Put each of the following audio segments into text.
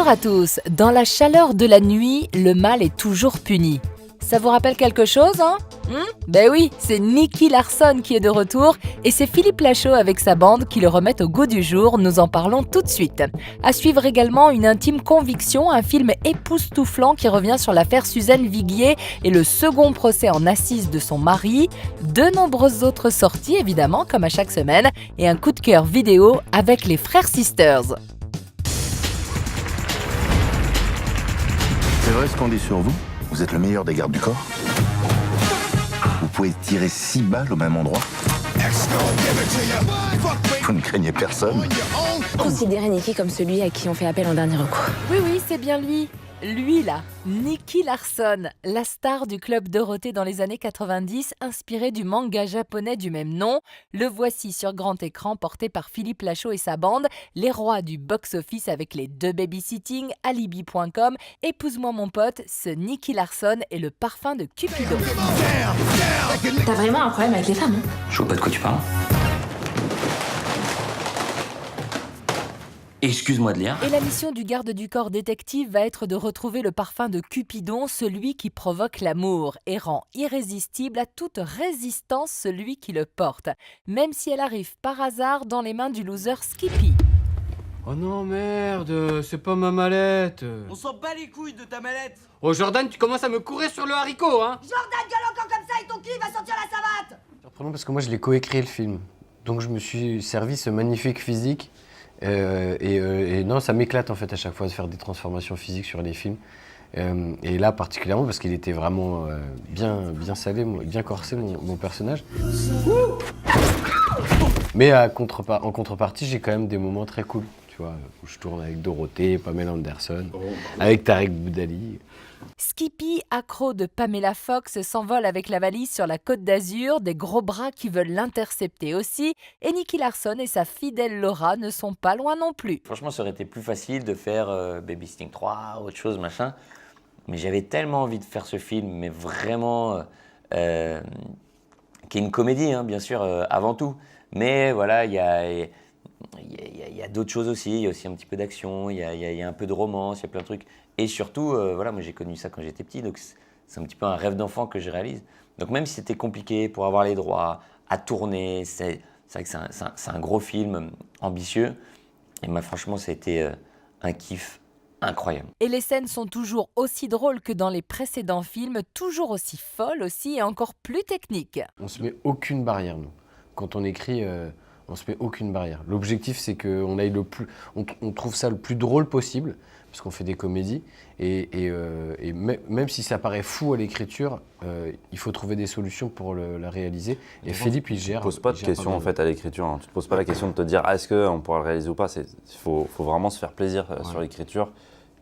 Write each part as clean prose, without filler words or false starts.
Bonjour à tous. Dans la chaleur de la nuit, le mal est toujours puni. Ça vous rappelle quelque chose, hein? Ben oui, c'est Nicky Larson qui est de retour et c'est Philippe Lachaud avec sa bande qui le remettent au goût du jour. Nous en parlons tout de suite. À suivre également Une intime conviction, un film époustouflant qui revient sur l'affaire Suzanne Viguier et le second procès en assises de son mari. De nombreuses autres sorties évidemment, comme à chaque semaine, et un coup de cœur vidéo avec les frères Sisters. C'est vrai ce qu'on dit sur vous? Vous êtes le meilleur des gardes du corps? Vous pouvez tirer 6 balles au même endroit? Vous ne craignez personne? Considérez Nicky comme celui à qui on fait appel en dernier recours. Oui, c'est bien lui. Lui là, Nicky Larson, la star du Club Dorothée dans les années 90, inspiré du manga japonais du même nom. Le voici sur grand écran, porté par Philippe Lachaud et sa bande, les rois du box-office avec les 2 babysitting, Alibi.com, Épouse-moi mon pote, ce Nicky Larson est le parfum de Cupidon. T'as vraiment un problème avec les femmes, hein? Je vois pas de quoi tu parles. Excuse-moi de lire. Et la mission du garde du corps détective va être de retrouver le parfum de Cupidon, celui qui provoque l'amour, et rend irrésistible à toute résistance celui qui le porte, même si elle arrive par hasard dans les mains du loser Skippy. Oh non, merde, c'est pas ma mallette. On s'en bat les couilles de ta mallette. Oh Jordan, tu commences à me courir sur le haricot, hein? Jordan, gueule encore comme ça et ton cul va sortir la savate. Surprenant parce que moi je l'ai coécrit le film, donc je me suis servi ce magnifique physique et non, ça m'éclate en fait à chaque fois de faire des transformations physiques sur les films. Et là particulièrement parce qu'il était vraiment bien salé, bien corsé mon personnage. Mais en contrepartie, j'ai quand même des moments très cool, tu vois, où je tourne avec Dorothée, Pamela Anderson, avec Tarek Boudali. Skippy, accro de Pamela Fox, s'envole avec la valise sur la Côte d'Azur, des gros bras qui veulent l'intercepter aussi, et Nicky Larson et sa fidèle Laura ne sont pas loin non plus. Franchement, ça aurait été plus facile de faire Babysitting 3, autre chose, machin. Mais j'avais tellement envie de faire ce film, mais vraiment, qui est une comédie, hein, bien sûr, avant tout. Mais voilà, il y a d'autres choses aussi. Il y a aussi un petit peu d'action, il y a un peu de romance, il y a plein de trucs. Et surtout, voilà, moi j'ai connu ça quand j'étais petit, donc c'est un petit peu un rêve d'enfant que je réalise. Donc même si c'était compliqué pour avoir les droits à tourner, c'est vrai que c'est un gros film ambitieux. Et moi, franchement, ça a été un kiff incroyable. Et les scènes sont toujours aussi drôles que dans les précédents films, toujours aussi folles aussi et encore plus techniques. On se met aucune barrière, nous. Quand on écrit, on se met aucune barrière. L'objectif, c'est qu'on aille on trouve ça le plus drôle possible, parce qu'on fait des comédies, et même si ça paraît fou à l'écriture, il faut trouver des solutions pour la réaliser. Et Philippe, il gère. Tu ne te poses pas de questions en fait à l'écriture. Hein. Tu ne te poses pas la question de te dire est-ce qu'on pourra le réaliser ou pas. Il faut vraiment se faire plaisir sur l'écriture.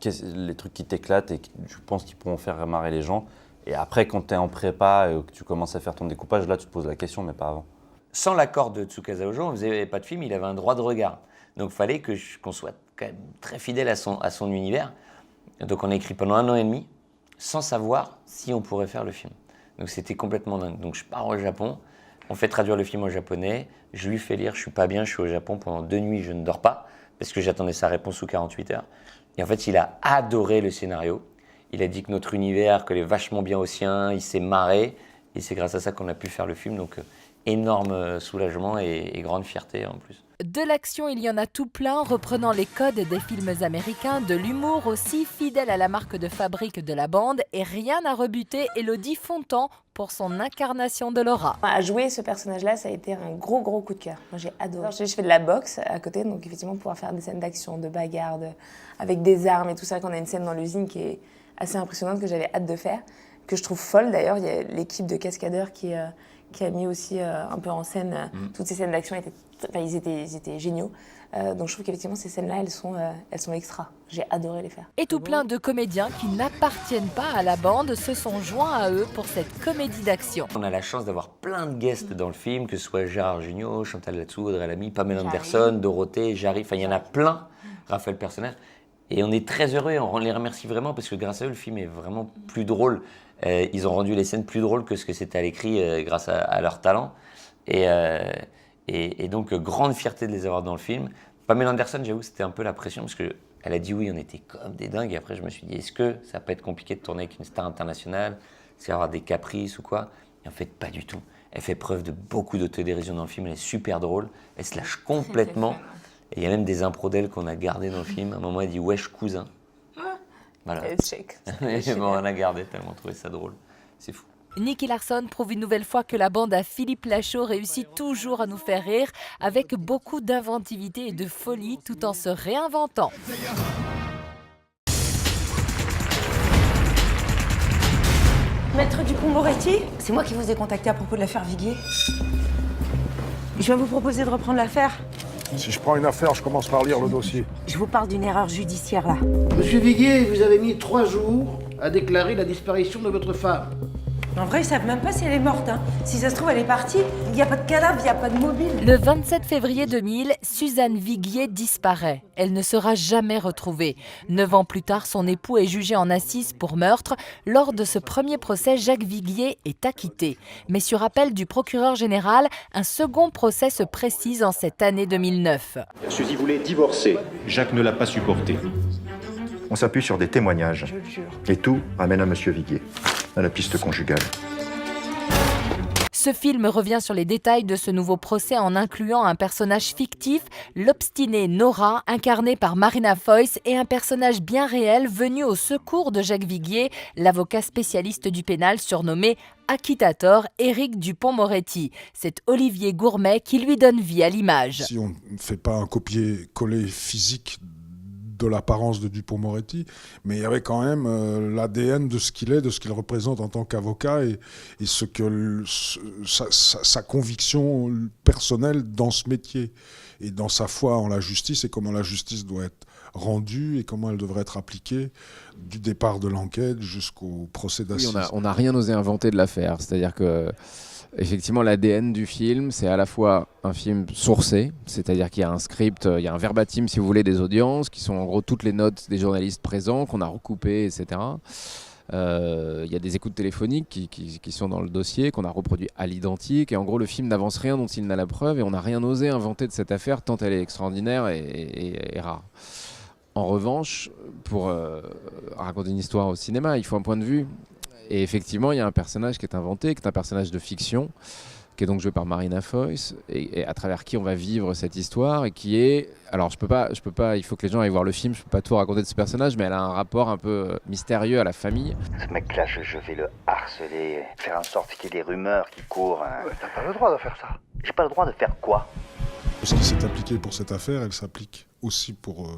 Les trucs qui t'éclatent et que tu penses qu'ils pourront faire marrer les gens. Et après, quand tu es en prépa et que tu commences à faire ton découpage, là, tu te poses la question, mais pas avant. Sans l'accord de Tsukasa Ojo, on ne faisait pas de film, il avait un droit de regard. Donc il fallait qu'on soit quand même très fidèle à son univers. Donc on a écrit pendant 1 an et demi, sans savoir si on pourrait faire le film. Donc c'était complètement dingue. Donc je pars au Japon, on fait traduire le film en japonais, je lui fais lire, je suis pas bien, je suis au Japon pendant 2 nuits, je ne dors pas, parce que j'attendais sa réponse sous 48 heures. Et en fait, il a adoré le scénario. Il a dit que notre univers collait vachement bien au sien, il s'est marré, et c'est grâce à ça qu'on a pu faire le film. Donc énorme soulagement et grande fierté en plus. De l'action, il y en a tout plein, reprenant les codes des films américains, de l'humour aussi, fidèle à la marque de fabrique de la bande, et rien à rebuter Élodie Fontan pour son incarnation de Laura. À jouer ce personnage-là, ça a été un gros coup de cœur. Moi, j'ai adoré. Je fais de la boxe à côté, donc effectivement, pouvoir faire des scènes d'action, de bagarre, avec des armes et tout ça, qu'on a une scène dans l'usine qui est assez impressionnante, que j'avais hâte de faire, que je trouve folle d'ailleurs. Il y a l'équipe de cascadeurs qui a mis aussi un peu en scène toutes ces scènes d'action. Ils étaient géniaux. Donc je trouve qu'effectivement ces scènes-là, elles sont extra. J'ai adoré les faire. Et tout plein de comédiens qui n'appartiennent pas à la bande se sont joints à eux pour cette comédie d'action. On a la chance d'avoir plein de guests dans le film, que ce soit Gérard Jugnot, Chantal Latsou, Audrey Lamy, Pamela Anderson, Dorothée, Jarry, enfin il y en a plein, Raphaël Personnage. Et on est très heureux, on les remercie vraiment parce que grâce à eux, le film est vraiment plus drôle. Ils ont rendu les scènes plus drôles que ce que c'était à l'écrit grâce à leur talent. Et donc, grande fierté de les avoir dans le film. Pamela Anderson, j'avoue, c'était un peu la pression parce que Elle a dit oui, on était comme des dingues. Et après, je me suis dit, est-ce que ça peut être compliqué de tourner avec une star internationale? Est-ce qu'il va y avoir des caprices ou quoi? Et en fait, pas du tout. Elle fait preuve de beaucoup d'autodérision dans le film. Elle est super drôle. Elle se lâche complètement. Et il y a même des impros d'elle qu'on a gardées dans le film. À un moment, elle dit wesh cousin. Voilà. Et bon, on a gardé tellement trouvé ça drôle. C'est fou. Nicky Larson prouve une nouvelle fois que la bande à Philippe Lachaud réussit toujours à nous faire rire avec beaucoup d'inventivité et de folie tout en se réinventant. Maître Dupond-Moretti, c'est moi qui vous ai contacté à propos de l'affaire Viguier. Je viens vous proposer de reprendre l'affaire. Si je prends une affaire, je commence par lire le dossier. Je vous parle d'une erreur judiciaire là. Monsieur Viguier, vous avez mis 3 jours à déclarer la disparition de votre femme. En vrai, ils savent même pas si elle est morte. Si ça se trouve, elle est partie. Il n'y a pas de cadavre, il n'y a pas de mobile. Le 27 février 2000, Suzanne Viguier disparaît. Elle ne sera jamais retrouvée. 9 ans plus tard, son époux est jugé en assises pour meurtre. Lors de ce premier procès, Jacques Viguier est acquitté. Mais sur appel du procureur général, un second procès se précise en cette année 2009. Suzy voulait divorcer. Jacques ne l'a pas supporté. On s'appuie sur des témoignages. Et tout ramène à Monsieur Viguier, à la piste conjugale. Ce film revient sur les détails de ce nouveau procès en incluant un personnage fictif, l'obstinée Nora, incarnée par Marina Foïs, et un personnage bien réel venu au secours de Jacques Viguier, l'avocat spécialiste du pénal surnommé acquittator, Éric Dupond-Moretti. C'est Olivier Gourmet qui lui donne vie à l'image. Si on ne fait pas un copier-coller physique de l'apparence de Dupond-Moretti, mais il y avait quand même l'ADN de ce qu'il est, de ce qu'il représente en tant qu'avocat et ce que sa conviction personnelle dans ce métier et dans sa foi en la justice et comment la justice doit être rendue et comment elle devrait être appliquée du départ de l'enquête jusqu'au procès d'assises. Oui, on n'a rien osé inventer de l'affaire, c'est-à-dire que effectivement, l'ADN du film, c'est à la fois un film sourcé, c'est-à-dire qu'il y a un script, il y a un verbatim, si vous voulez, des audiences, qui sont en gros toutes les notes des journalistes présents, qu'on a recoupées, etc. Il y a des écoutes téléphoniques qui sont dans le dossier, qu'on a reproduit à l'identique, et en gros, le film n'avance rien dont il n'a la preuve, et on n'a rien osé inventer de cette affaire, tant elle est extraordinaire et rare. En revanche, pour raconter une histoire au cinéma, il faut un point de vue. Et effectivement, il y a un personnage qui est inventé, qui est un personnage de fiction, qui est donc joué par Marina Foïs, et à travers qui on va vivre cette histoire, et qui est... Alors, je peux pas, il faut que les gens aillent voir le film, je peux pas tout raconter de ce personnage, mais elle a un rapport un peu mystérieux à la famille. Ce mec-là, je vais le harceler, faire en sorte qu'il y ait des rumeurs qui courent. Ouais, t'as pas le droit de faire ça. J'ai pas le droit de faire quoi? Ce qui s'est appliqué pour cette affaire, elle s'applique aussi pour...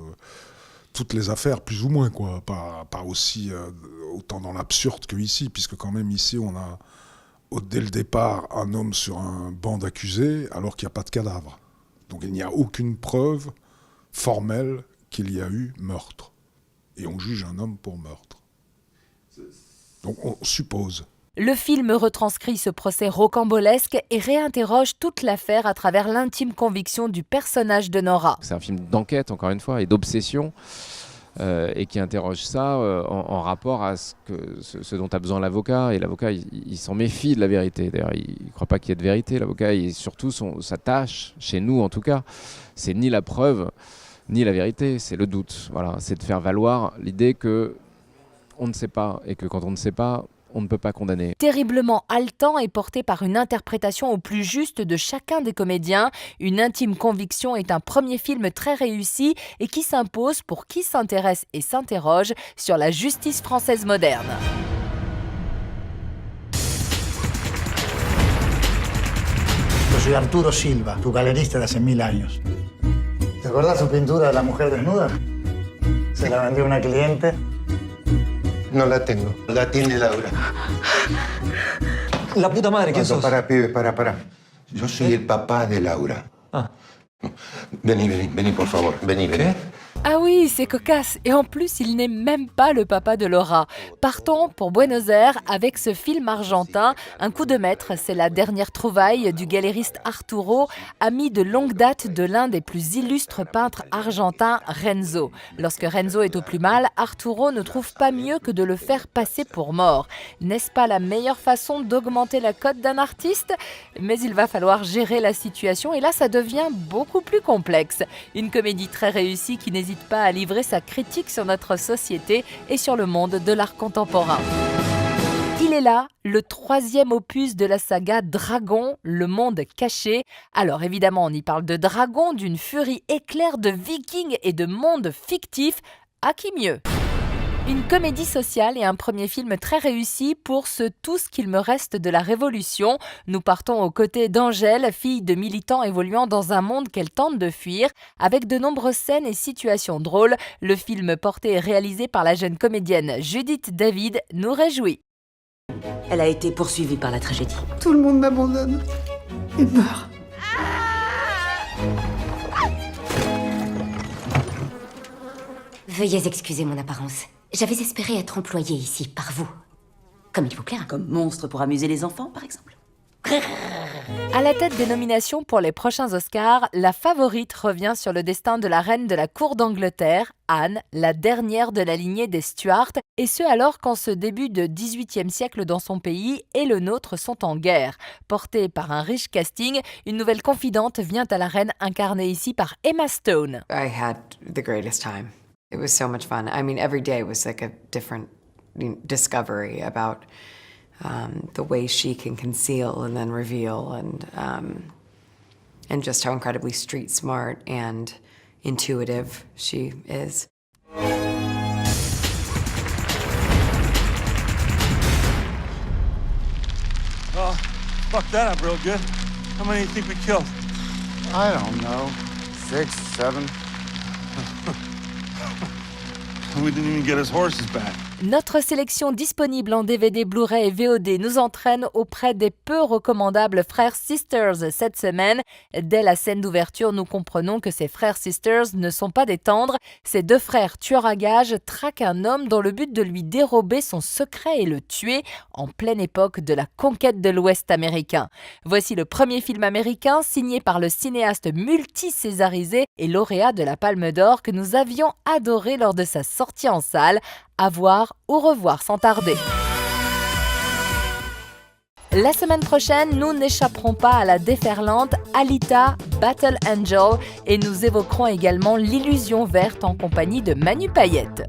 toutes les affaires, plus ou moins, quoi. Pas aussi autant dans l'absurde qu'ici, puisque quand même ici, on a, dès le départ, un homme sur un banc d'accusés, alors qu'il n'y a pas de cadavre. Donc il n'y a aucune preuve formelle qu'il y a eu meurtre. Et on juge un homme pour meurtre. Donc on suppose. Le film retranscrit ce procès rocambolesque et réinterroge toute l'affaire à travers l'intime conviction du personnage de Nora. C'est un film d'enquête, encore une fois, et d'obsession, et qui interroge ça en rapport à ce dont a besoin l'avocat. Et l'avocat, il s'en méfie de la vérité. D'ailleurs, il ne croit pas qu'il y ait de vérité. L'avocat, surtout, sa tâche, chez nous en tout cas, c'est ni la preuve, ni la vérité, c'est le doute. Voilà, c'est de faire valoir l'idée qu'on ne sait pas, et que quand on ne sait pas, on ne peut pas condamner. Terriblement haletant et porté par une interprétation au plus juste de chacun des comédiens, Une intime conviction est un premier film très réussi et qui s'impose pour qui s'intéresse et s'interroge sur la justice française moderne. Yo soy Arturo Silva, tu galerista de hace 1000 años. ¿Te acuerdas su pintura de la mujer desnuda? Se la vendió una cliente. No la tengo. La tiene Laura. La puta madre, ¿quién sos? Para, pibe, para. Yo soy el papá de Laura. Ah. Vení, por favor. Vení. ¿Qué? Ah oui, c'est cocasse. Et en plus, il n'est même pas le papa de Laura. Partons pour Buenos Aires avec ce film argentin. Un coup de maître, c'est la dernière trouvaille du galériste Arturo, ami de longue date de l'un des plus illustres peintres argentins, Renzo. Lorsque Renzo est au plus mal, Arturo ne trouve pas mieux que de le faire passer pour mort. N'est-ce pas la meilleure façon d'augmenter la cote d'un artiste? Mais il va falloir gérer la situation et là, ça devient beaucoup plus complexe. Une comédie très réussie qui n'hésite n'hésite pas à livrer sa critique sur notre société et sur le monde de l'art contemporain. Il est là, le 3e opus de la saga Dragon, le monde caché. Alors évidemment, on y parle de dragons, d'une furie éclair, de vikings et de monde fictif. À qui mieux ? Une comédie sociale et un premier film très réussi pour ce tout ce qu'il me reste de la Révolution. Nous partons aux côtés d'Angèle, fille de militants évoluant dans un monde qu'elle tente de fuir. Avec de nombreuses scènes et situations drôles, le film porté et réalisé par la jeune comédienne Judith David nous réjouit. Elle a été poursuivie par la tragédie. Tout le monde m'abandonne et meurt. Veuillez excuser mon apparence. J'avais espéré être employée ici par vous. Comme il vous plaira. Comme monstre pour amuser les enfants, par exemple. À la tête des nominations pour les prochains Oscars, la favorite revient sur le destin de la reine de la cour d'Angleterre, Anne, la dernière de la lignée des Stuart, et ce alors qu'en ce début de XVIIIe siècle dans son pays et le nôtre sont en guerre. Portée par un riche casting, une nouvelle confidente vient à la reine incarnée ici par Emma Stone. I had the greatest time. It was so much fun. I mean, every day was like a different discovery about the way she can conceal and then reveal, and just how incredibly street smart and intuitive she is. Oh, fuck that up real good. How many do you think we killed? I don't know. 6, 7. We didn't even get his horses back. Notre sélection disponible en DVD, Blu-ray et VOD nous entraîne auprès des peu recommandables frères Sisters cette semaine. Dès la scène d'ouverture, nous comprenons que ces frères Sisters ne sont pas des tendres. Ces deux frères tueurs à gages traquent un homme dans le but de lui dérober son secret et le tuer en pleine époque de la conquête de l'Ouest américain. Voici le premier film américain signé par le cinéaste multi-césarisé et lauréat de la Palme d'Or que nous avions adoré lors de sa sortie en salle. À voir ou revoir sans tarder. La semaine prochaine, nous n'échapperons pas à la déferlante Alita Battle Angel et nous évoquerons également l'illusion verte en compagnie de Manu Payette.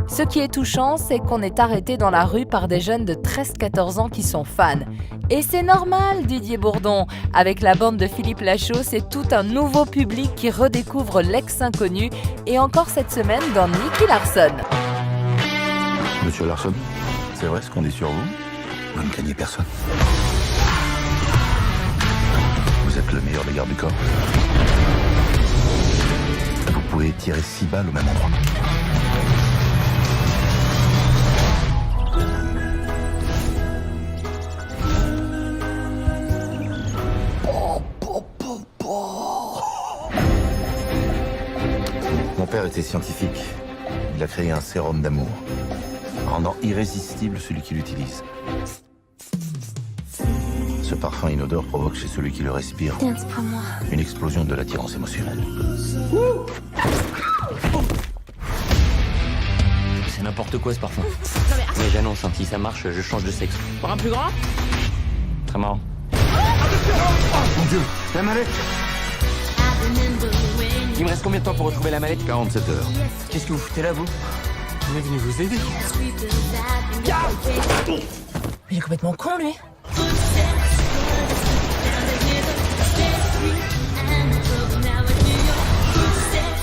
Ce qui est touchant, c'est qu'on est arrêté dans la rue par des jeunes de 13-14 ans qui sont fans. Et c'est normal, Didier Bourdon. Avec la bande de Philippe Lachaud, c'est tout un nouveau public qui redécouvre l'ex-inconnu et encore cette semaine dans Nicky Larson. Monsieur Larson, c'est vrai ce qu'on dit sur vous? Vous ne gagnez personne. Vous êtes le meilleur des gardes du corps. Vous pouvez tirer 6 balles au même endroit. Mon père était scientifique. Il a créé un sérum d'amour, rendant irrésistible celui qui l'utilise. Ce parfum inodore provoque chez celui qui le respire une explosion de l'attirance émotionnelle. C'est n'importe quoi ce parfum. Mais j'annonce, si ça marche, je change de sexe. Pour un plus grand? Très marrant. Mon Dieu, la mallette! Il me reste combien de temps pour retrouver la mallette? 47 heures. Qu'est-ce que vous foutez là, vous? On est venu vous aider. Il est complètement con, lui.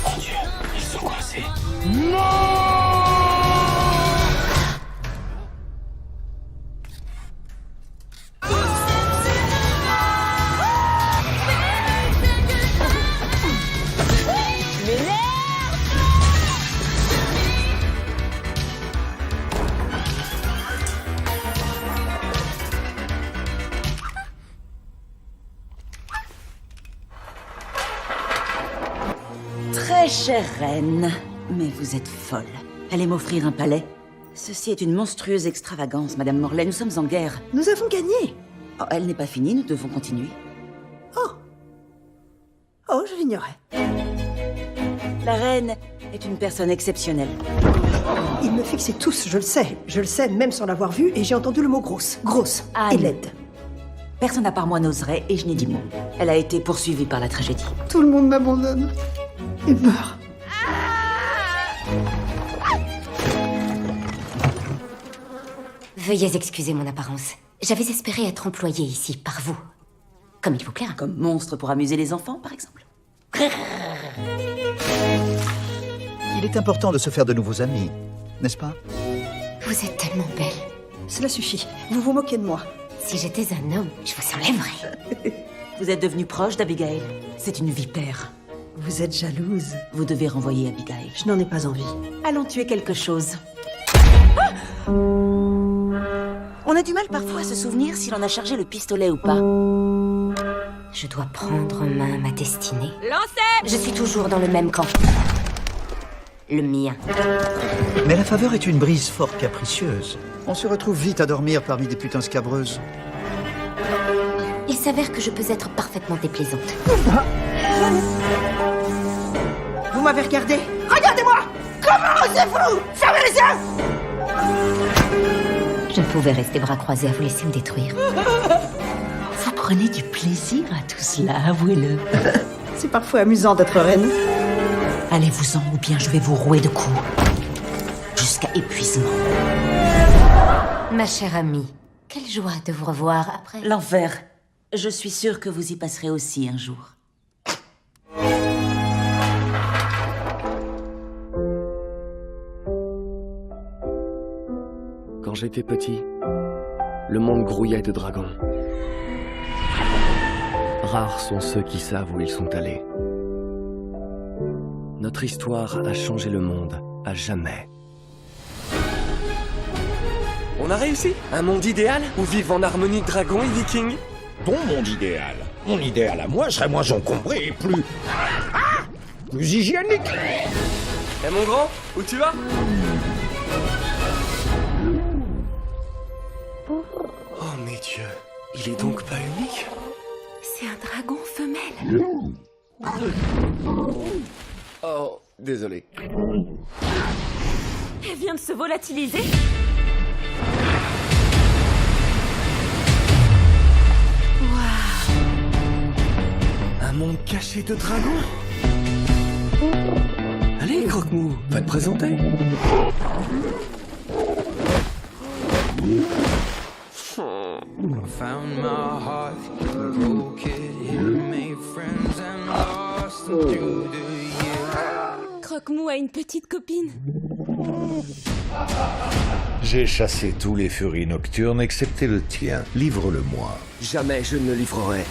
Mon Dieu, ils sont coincés. Très chère reine, mais vous êtes folle. Allez m'offrir un palais? Ceci est une monstrueuse extravagance, Madame Morlaix. Nous sommes en guerre. Nous avons gagné. Oh, elle n'est pas finie, nous devons continuer. Oh, je l'ignorais. La reine est une personne exceptionnelle. Ils me fixaient tous, je le sais, même sans l'avoir vu, et j'ai entendu le mot grosse. Grosse et laide. Personne à part moi n'oserait, et je n'ai dit mot. Elle a été poursuivie par la tragédie. Tout le monde m'abandonne et meurt. Veuillez excuser mon apparence. J'avais espéré être employée ici par vous. Comme il vous plaira. Comme monstre pour amuser les enfants, par exemple. Il est important de se faire de nouveaux amis, n'est-ce pas? Vous êtes tellement belle. Cela suffit. Vous vous moquez de moi. Si j'étais un homme, je vous enlèverais. Vous êtes devenu proche d'Abigail. C'est une vipère. Vous êtes jalouse. Vous devez renvoyer Abigail. Je n'en ai pas envie. Allons tuer quelque chose. Ah! On a du mal parfois à se souvenir si l'on a chargé le pistolet ou pas. Je dois prendre en main ma destinée. Lancez! Je suis toujours dans le même camp. Le mien. Mais la faveur est une brise fort capricieuse. On se retrouve vite à dormir parmi des putains scabreuses. Il s'avère que je peux être parfaitement déplaisante. Vous m'avez regardé? Regardez-moi! Comment osez-vous? Fermez les yeux! Je ne pouvais rester bras croisés à vous laisser me détruire. Vous prenez du plaisir à tout cela, avouez-le. C'est parfois amusant d'être reine. Allez-vous-en ou bien je vais vous rouer de coups. Jusqu'à épuisement. Ma chère amie, quelle joie de vous revoir après. L'enfer. Je suis sûre que vous y passerez aussi un jour. Quand j'étais petit, le monde grouillait de dragons. Rares sont ceux qui savent où ils sont allés. Notre histoire a changé le monde à jamais. On a réussi! Un monde idéal où vivent en harmonie dragons et vikings. Ton monde idéal. Mon idéal à moi serait moins encombré et plus... plus hygiénique. Eh mon grand, où tu vas? Oh mes dieux, il est donc pas unique? C'est un dragon femelle. Oh, désolé. Elle vient de se volatiliser. Un monde caché de dragons? Allez, Croque-Mou, va te présenter. Croque-Mou a une petite copine. J'ai chassé tous les furies nocturnes excepté le tien. Livre-le-moi. Jamais je ne le livrerai.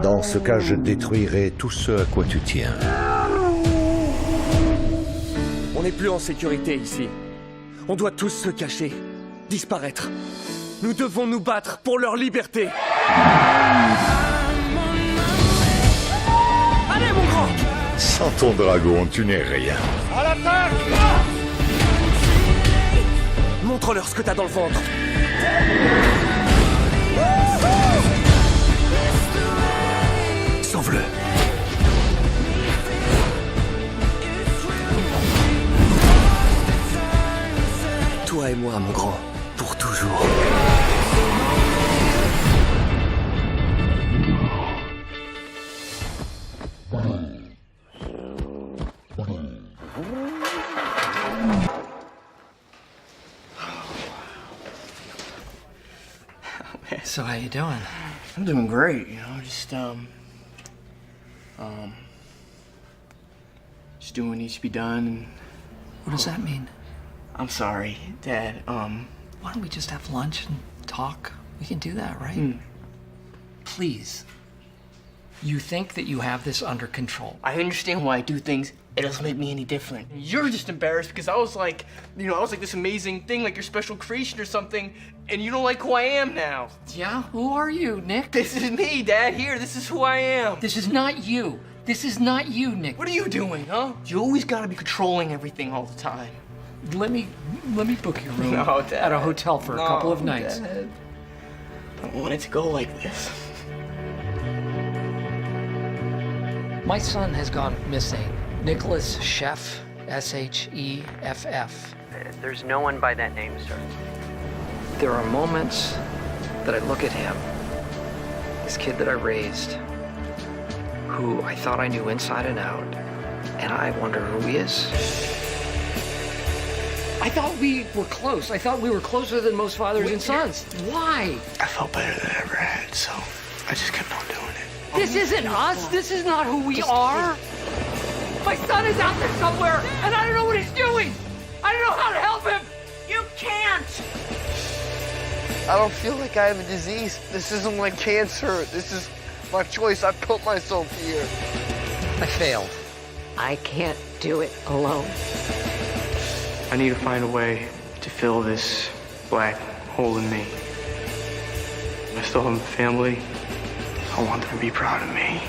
Dans ce cas, je détruirai tout ce à quoi tu tiens. On n'est plus en sécurité ici. On doit tous se cacher, disparaître. Nous devons nous battre pour leur liberté. Allez, mon grand! Sans ton dragon, tu n'es rien. À l'attaque! Montre-leur ce que t'as dans le ventre. Sauve-le. Toi et moi, mon grand, pour toujours. So how you doing? I'm doing great, you know, just doing what needs to be done and... What does that mean? I'm sorry, Dad, Why don't we just have lunch and talk? We can do that, right? Please. You think that you have this under control. I understand why I do things. It doesn't make me any different. You're just embarrassed because I was like, you know, I was like this amazing thing, like your special creation or something, and you don't like who I am now. Yeah? Who are you, Nick? This is me, Dad. Here, this is who I am. This is not you. This is not you, Nick. What are you doing, huh? You always gotta be controlling everything all the time. Let me book your room No, Dad. at a hotel for a couple of nights. Dad. I don't want it to go like this. My son has gone missing. Nicholas Sheff, S-H-E-F-F. There's no one by that name, sir. There are moments that I look at him, this kid that I raised, who I thought I knew inside and out, and I wonder who he is. I thought we were close. I thought we were closer than most fathers and sons. Why? I felt better than I ever had, so I just kept on doing it. This isn't us. This is not who we are. My son is out there somewhere, and I don't know what he's doing. I don't know how to help him. You can't! I don't feel like I have a disease. This isn't like cancer. This is my choice. I put myself here. I failed. I can't do it alone. I need to find a way to fill this black hole in me. I still have a family. I want them to be proud of me.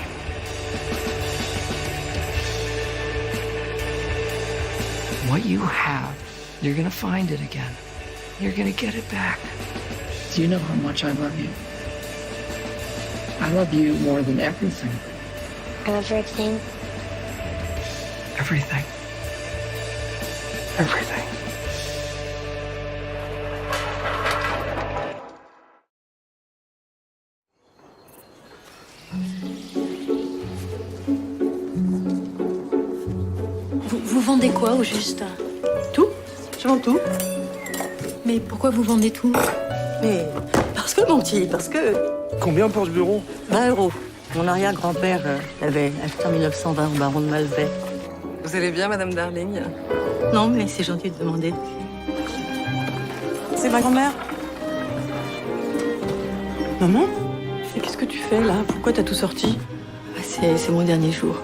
What you have, you're gonna find it again. You're gonna get it back. Do you know how much I love you? I love you more than everything. I love everything. Everything. Everything. Vous vendez quoi au juste? Tout. Je vends tout. Mais pourquoi vous vendez tout? Mais parce que, mon petit, parce que... Combien pour ce bureau? 20 €. Mon arrière-grand-père avait acheté en 1920 au baron de Malbec. Vous allez bien, Madame Darling? Non, mais c'est gentil de demander. C'est ma grand-mère. Maman? Mais qu'est-ce que tu fais, là? Pourquoi t'as tout sorti? C'est mon dernier jour.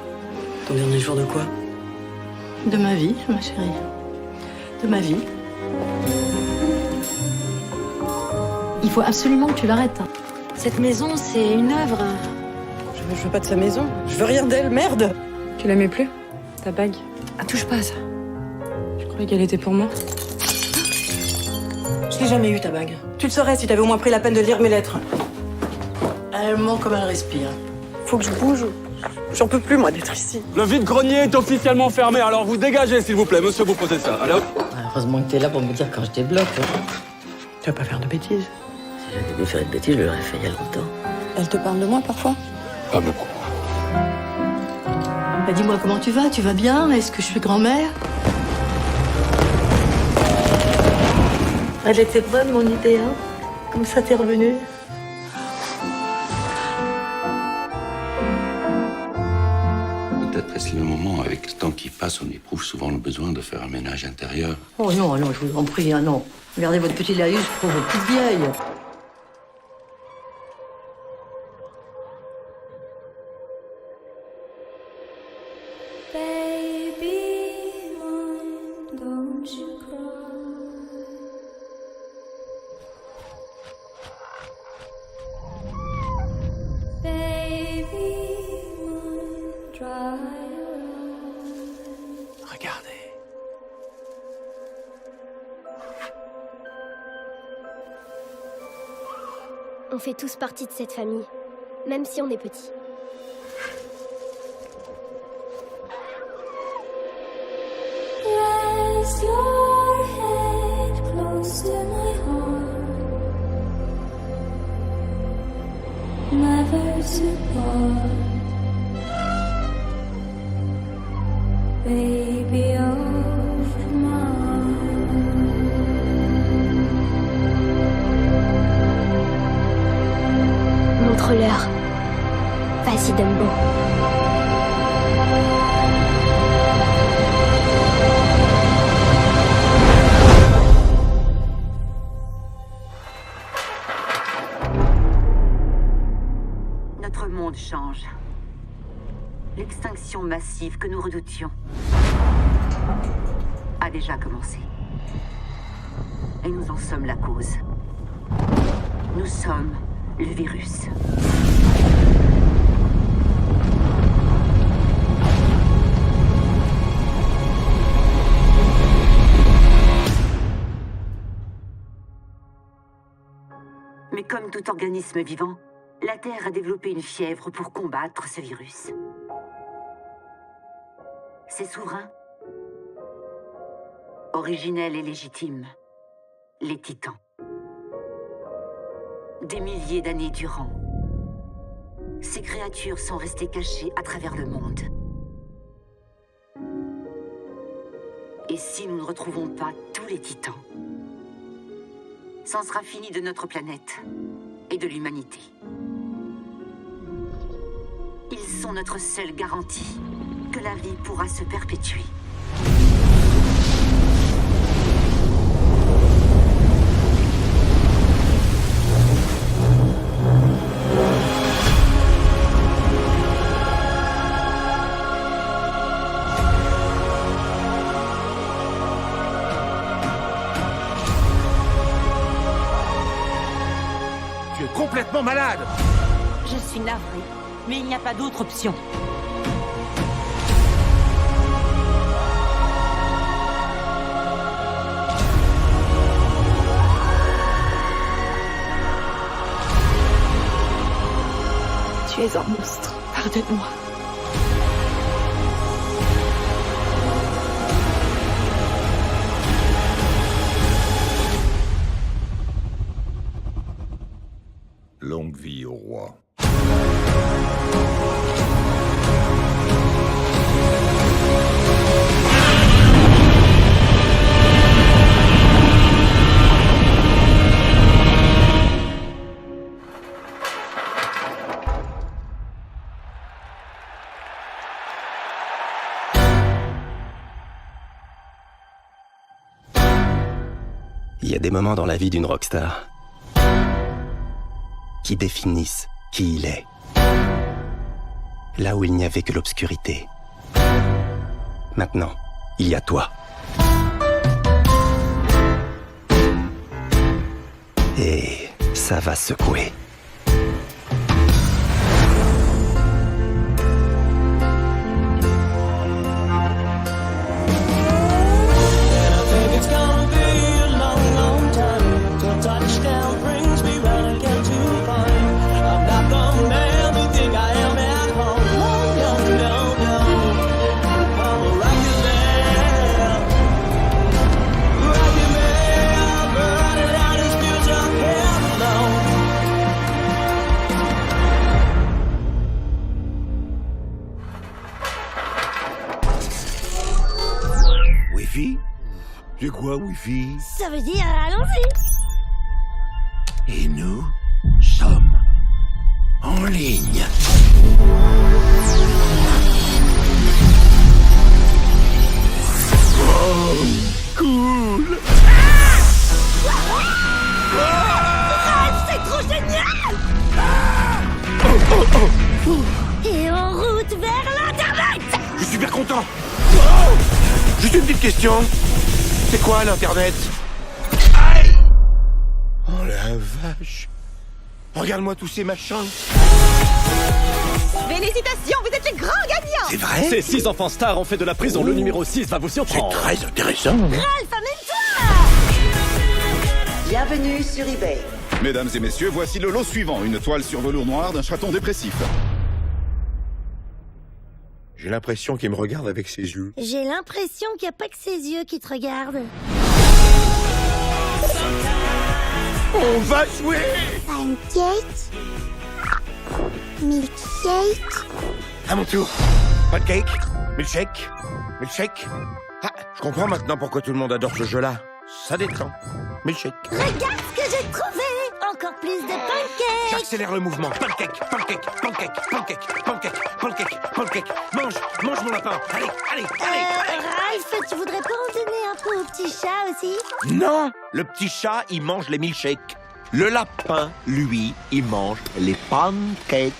Ton dernier jour de quoi? De ma vie, ma chérie. De ma vie. Il faut absolument que tu l'arrêtes. Cette maison, c'est une œuvre. Je veux pas de sa maison. Je veux rien d'elle, merde! Tu l'aimais plus? Ta bague? Ah, touche pas à ça. Je croyais qu'elle était pour moi. Je l'ai jamais eu, ta bague. Tu le saurais si t'avais au moins pris la peine de lire mes lettres. Elle ment comme elle respire. Faut que je bouge. J'en peux plus, moi, d'être ici. Le vide-grenier est officiellement fermé, alors vous dégagez, s'il vous plaît, monsieur, vous posez ça. Allez hop. Heureusement que t'es là pour me dire quand je débloque. Tu vas pas faire de bêtises. Si j'avais dû faire une bêtise, je l'aurais fait il y a longtemps. Elle te parle de moi, parfois? Pas beaucoup. Bah, dis-moi comment tu vas? Tu vas bien? Est-ce que je suis grand-mère? Elle était bonne, mon idée, hein? Comme ça, t'es revenue. Peut-être est-ce le moment, avec le temps qui passe, on éprouve souvent le besoin de faire un ménage intérieur. Oh non, non, je vous en prie, hein, non. Regardez votre petit laïus pour vos petites vieilles. Regardez. On fait tous partie de cette famille, même si on est petit. Place your head close to my heart. Never to part. Baby of mine. Montre-leur. Vas-y, Dumbo. Notre monde change. L'extinction massive que nous redoutions a déjà commencé. Et nous en sommes la cause. Nous sommes le virus. Mais comme tout organisme vivant, la Terre a développé une fièvre pour combattre ce virus. Ses souverains, originels et légitimes, les Titans. Des milliers d'années durant, ces créatures sont restées cachées à travers le monde. Et Et si nous ne retrouvons pas tous les titans, c'en sera fini de notre planète et de l'humanité. Ils sont notre seule garantie que la vie pourra se perpétuer. Tu es complètement malade! Je suis navrée, mais il n'y a pas d'autre option. Tu es un monstre. Pardonne-moi. Longue vie au roi. Il y a des moments dans la vie d'une rockstar qui définissent qui il est. Là où il n'y avait que l'obscurité. Maintenant, il y a toi. Et ça va secouer. Wi-Fi? C'est quoi, Wi-Fi? Ça veut dire allons-y. Et nous sommes en ligne. Oh, cool! C'est trop génial! Et en route vers l'Internet! Je suis super content! Juste une petite question. C'est quoi l'Internet? Aïe! Oh la vache! Regarde-moi tous ces machins! Félicitations, vous êtes les grands gagnants! C'est vrai? Ces 6 enfants stars ont fait de la prison. Le numéro 6 va vous surprendre. C'est très intéressant. Ralph, amène-toi! Bienvenue sur eBay. Mesdames et messieurs, voici le lot suivant. Une toile sur velours noir d'un chaton dépressif. J'ai l'impression qu'il me regarde avec ses yeux. J'ai l'impression qu'il n'y a pas que ses yeux qui te regardent. On va jouer! Pancake. Milkshake. À mon tour. Pancake. Milkshake. Milkshake. Ah, je comprends maintenant pourquoi tout le monde adore ce jeu-là. Ça détend. Milkshake. Regarde ce que j'ai trouvé! Encore plus de pancakes! J'accélère le mouvement. Pancake, pancake, pancake, pancake, pancake, pancake, pancake. Mange mon lapin. Allez. Ralph, tu voudrais pas en donner un peu au petit chat aussi? Non! Le petit chat, il mange les milkshakes. Le lapin, lui, il mange les pancakes.